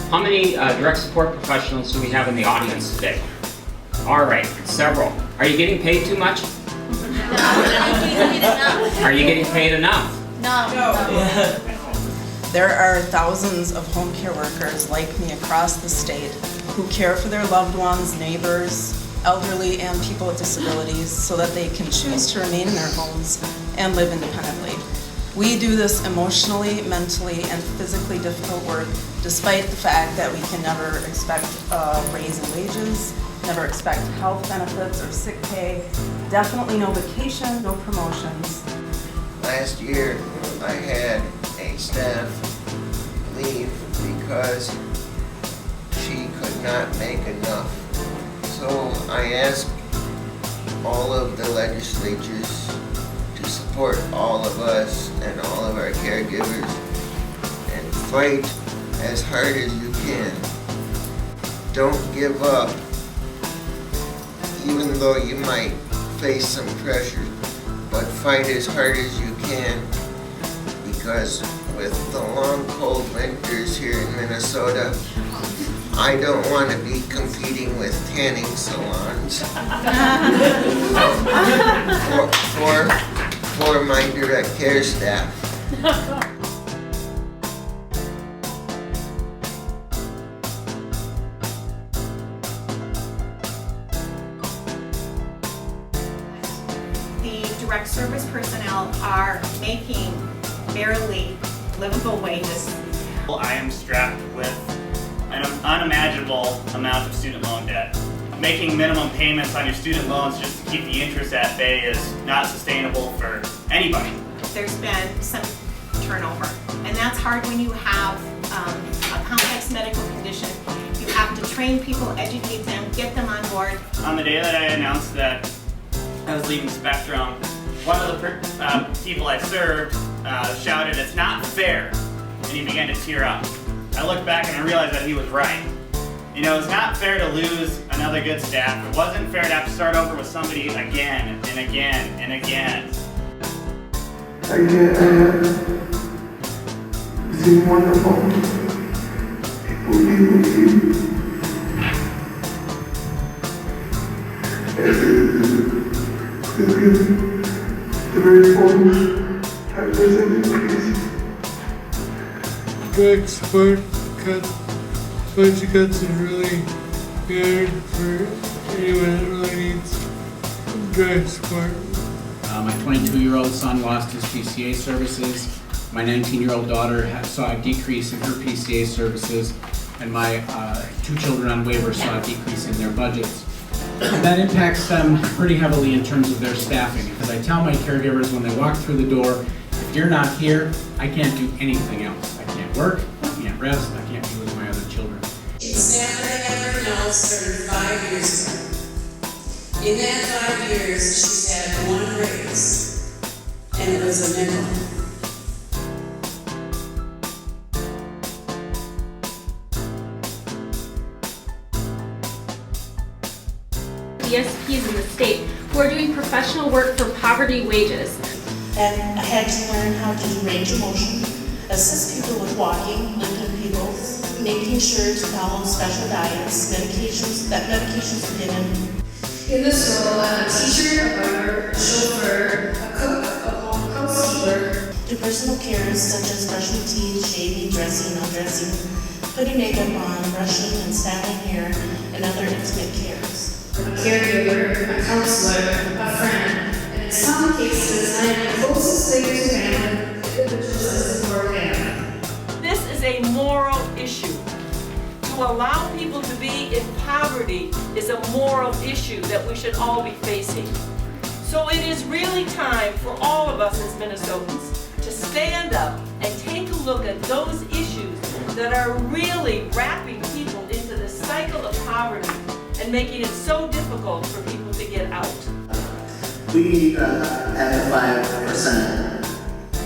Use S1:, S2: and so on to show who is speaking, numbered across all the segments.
S1: How many direct support professionals do we have in the audience today? All right, several. Are you getting paid too much? Are you getting paid enough?
S2: No. There are thousands of home care workers like me across the state who care for their loved ones, neighbors, elderly, and people with disabilities so that they can choose to remain in their homes and live independently. We do this emotionally, mentally, and physically difficult work despite the fact that we can never expect a raise in wages, never expect health benefits or sick pay, definitely no vacation, no promotions.
S3: Last year, I had a staff leave because she could not make enough. So I asked all of the legislators to support all of us and all of our caregivers and fight as hard as you can. Don't give up, even though you might face some pressure, but fight as hard as you can, because with the long cold winters here in Minnesota, I don't want to be competing with tanning salons for my direct care staff.
S4: The direct service personnel are making barely livable wages.
S5: I am strapped with an unimaginable amount of student loan debt. Making minimum payments on your student loans just to keep the interest at bay is not sustainable for anybody.
S4: There's been some turnover, and that's hard when you have a complex medical condition. You have to train people, educate them, get them on board.
S5: On the day that I announced that I was leaving Spectrum, one of the people I served shouted, "It's not fair," and he began to tear up. I looked back and I realized that he was right. You know, it's not fair to lose another good staff. It wasn't fair to have to start over with somebody again and again and again.
S6: It's been wonderful. People being with you. The very folks have disabilities.
S7: Direct support budget cuts is really good for anyone that really needs direct support.
S8: My 22-year-old son lost his PCA services. My 19-year-old daughter saw a decrease in her PCA services, and my 2 children on waiver saw a decrease in their budgets. And that impacts them pretty heavily in terms of their staffing, because I tell my caregivers when they walk through the door, if you're not here, I can't do anything else. I can't work, I can't rest, I can't be with my other children.
S9: It's happening at her now started 5 years ago. In that 5 years, she's had 1 raise, and it was a nickel.
S10: DSPs in the state who are doing professional work for poverty wages.
S11: And I had to learn how to do range of motion, assist people with walking, lifting people, making sure to follow special diets, medications are given.
S9: In this role, I'm a teacher, a barber, a chauffeur, a cook, a housekeeper.
S11: Do personal cares such as brushing teeth, shaving, dressing, undressing, putting makeup on, brushing and styling hair, and other intimate cares.
S9: A caregiver, a counselor, a friend, and in some cases, I am the closest thing to family, individuals as for family.
S12: This is a moral issue. To allow people to be in poverty is a moral issue that we should all be facing. So it is really time for all of us as Minnesotans to stand up and take a look at those issues that are really wrapping people into this cycle of poverty and making it so difficult for people to get out.
S13: We have the 5%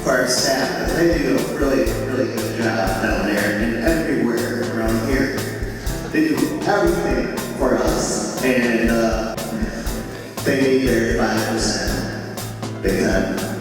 S13: for our staff, but they do a really good job down there and everywhere around here. They do everything for us, and they need their 5% big time.